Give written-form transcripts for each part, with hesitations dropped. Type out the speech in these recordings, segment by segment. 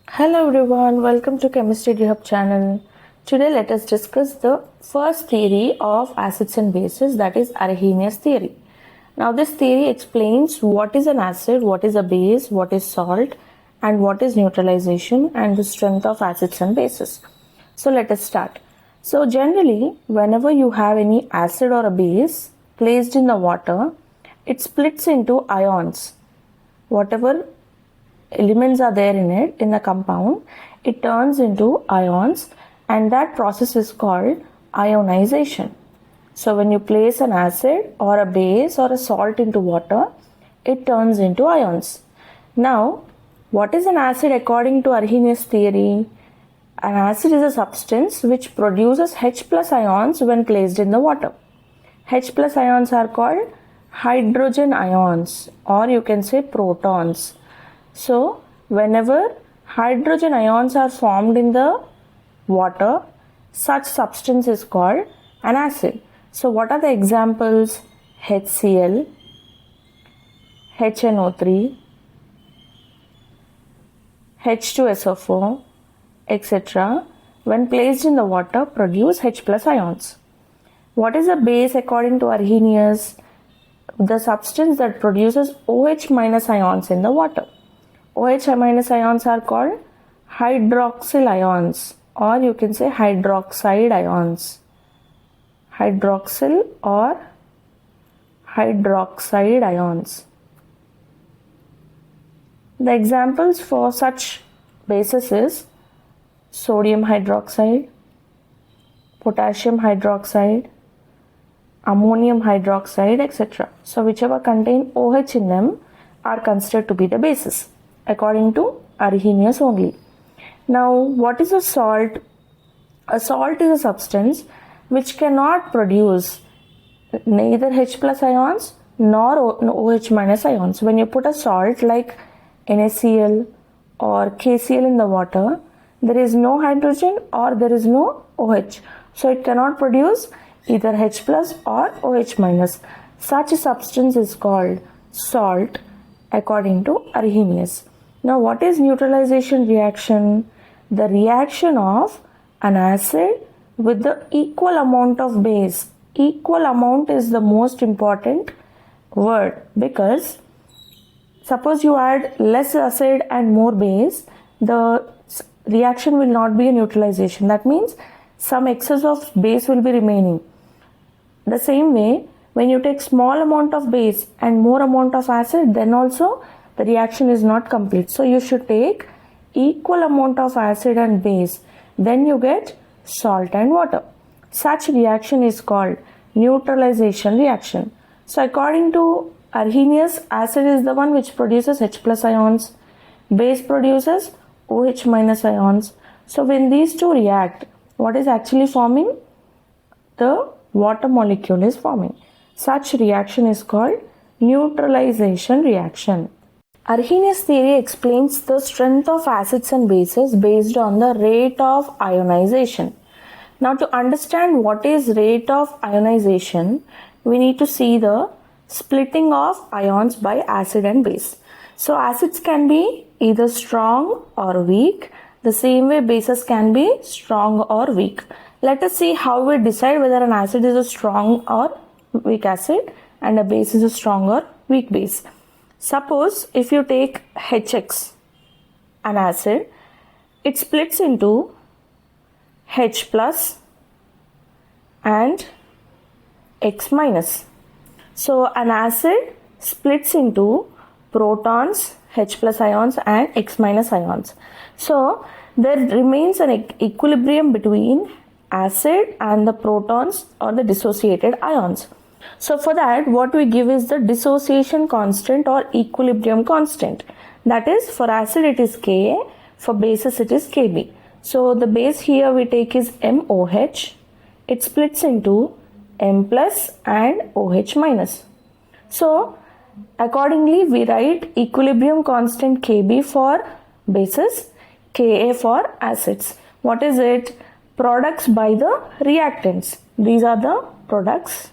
Hello everyone, welcome to Chemistry EduHub channel. Today let us discuss the first theory of acids and bases, that is Arrhenius theory. Now this theory explains what is an acid, what is a base, what is salt and what is neutralization and the strength of acids and bases. So let us start. So generally whenever you have any acid or a base placed in the water, it splits into ions. Whatever elements are there in it, in the compound, it turns into ions, and that process is called ionization. So when you place an acid or a base or a salt into water, it turns into ions. Now, what is an acid according to Arrhenius theory? An acid is a substance which produces H plus ions when placed in the water. H plus ions are called hydrogen ions, or you can say protons. So, whenever hydrogen ions are formed in the water, such substance is called an acid. So, what are the examples? HCl, HNO3, H2SO4, etc. when placed in the water produce H plus ions. What is a base according to Arrhenius? The substance that produces OH minus ions in the water. OH minus ions are called hydroxyl ions, or you can say hydroxide ions. Hydroxyl or hydroxide ions. The examples for such bases is sodium hydroxide, potassium hydroxide, ammonium hydroxide, etc. So whichever contain OH in them are considered to be the bases according to Arrhenius only. Now, what is a salt? A salt is a substance which cannot produce neither H plus ions nor OH minus ions. When you put a salt like NaCl or KCl in the water, there is no hydrogen or there is no OH. So it cannot produce either H plus or OH minus. Such a substance is called salt according to Arrhenius. Now, what is neutralization reaction? The reaction of an acid with the equal amount of base. Equal amount is the most important word, because suppose you add less acid and more base, the reaction will not be a neutralization. That means some excess of base will be remaining. The same way, when you take small amount of base and more amount of acid, then also the reaction is not complete. So you should take equal amount of acid and base. Then you get salt and water. Such reaction is called neutralization reaction. So according to Arrhenius, acid is the one which produces H plus ions. Base produces OH minus ions. So when these two react, what is actually forming? The water molecule is forming. Such reaction is called neutralization reaction. Arrhenius theory explains the strength of acids and bases based on the rate of ionization. Now, to understand what is rate of ionization, we need to see the splitting of ions by acid and base. So, acids can be either strong or weak. The same way bases can be strong or weak. Let us see how we decide whether an acid is a strong or weak acid and a base is a strong or weak base. Suppose if you take HX, an acid, it splits into H plus and X minus. So an acid splits into protons, H plus ions and X minus ions. So there remains an equilibrium between acid and the protons or the dissociated ions. So for that, what we give is the dissociation constant or equilibrium constant. That is, for acid it is Ka, for bases it is Kb. So the base here we take is MOH. It splits into M plus and OH minus. So accordingly we write equilibrium constant Kb for bases, Ka for acids. What is it? Products by the reactants. These are the products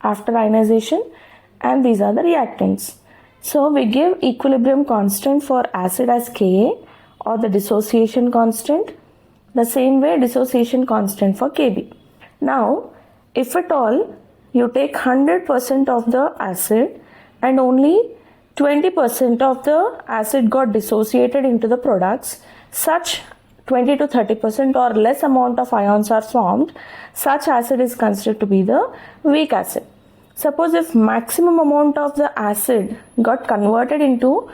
after ionization and these are the reactants. So we give equilibrium constant for acid as Ka or the dissociation constant. The same way dissociation constant for Kb. Now, if at all you take 100% of the acid and only 20% of the acid got dissociated into the products, such 20 to 30% or less amount of ions are formed, such acid is considered to be the weak acid. Suppose if maximum amount of the acid got converted into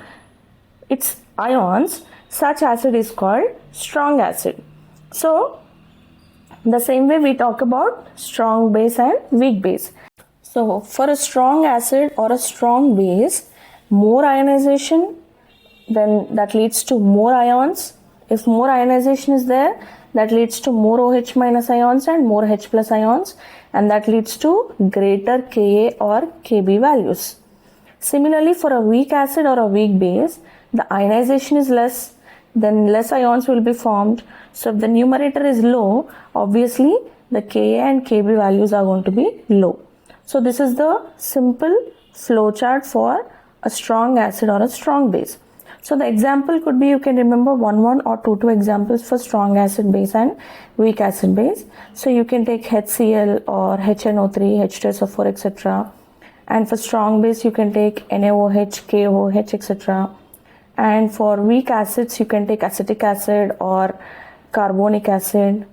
its ions, such acid is called strong acid. So, the same way we talk about strong base and weak base. So, for a strong acid or a strong base, more ionization, then that leads to more ions. If more ionization is there, that leads to more OH minus ions and more H plus ions, and that leads to greater Ka or Kb values. Similarly, for a weak acid or a weak base, the ionization is less, then less ions will be formed. So if the numerator is low, obviously the Ka and Kb values are going to be low. So this is the simple flowchart for a strong acid or a strong base. So the example could be, you can remember 1 or 2 examples for strong acid base and weak acid base. So you can take HCl or HNO3, H2SO4, etc. And for strong base, you can take NaOH, KOH, etc. And for weak acids, you can take acetic acid or carbonic acid,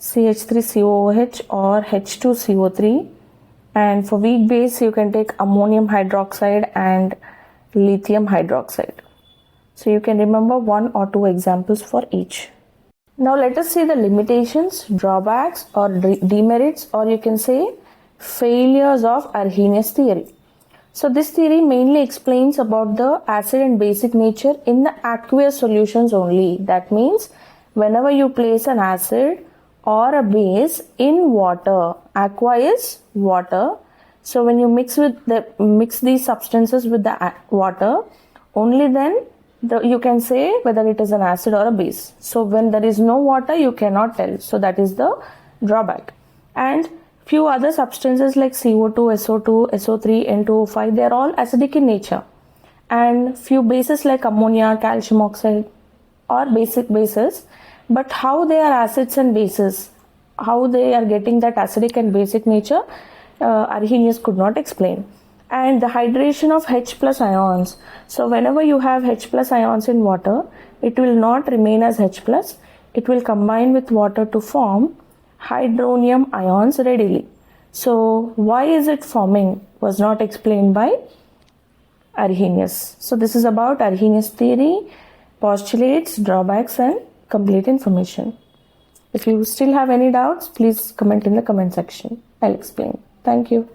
CH3COOH or H2CO3. And for weak base, you can take ammonium hydroxide and lithium hydroxide. So you can remember 1 or 2 examples for each. Now let us see the limitations, drawbacks or demerits, or you can say failures of Arrhenius theory. So this theory mainly explains about the acid and basic nature in the aqueous solutions only. That means whenever you place an acid or a base in water, aqua is water. So when you mix these substances with the water, only then you can say whether it is an acid or a base. So when there is no water, you cannot tell. So that is the drawback. And few other substances like CO2, SO2, SO3, N2O5, they are all acidic in nature. And few bases like ammonia, calcium oxide are basic bases. But how they are acids and bases, how they are getting that acidic and basic nature, Arrhenius could not explain. And the hydration of H plus ions. So whenever you have H plus ions in water, it will not remain as H plus. It will combine with water to form hydronium ions readily. So why is it forming was not explained by Arrhenius. So this is about Arrhenius theory, postulates, drawbacks and complete information. If you still have any doubts, please comment in the comment section. I'll explain. Thank you.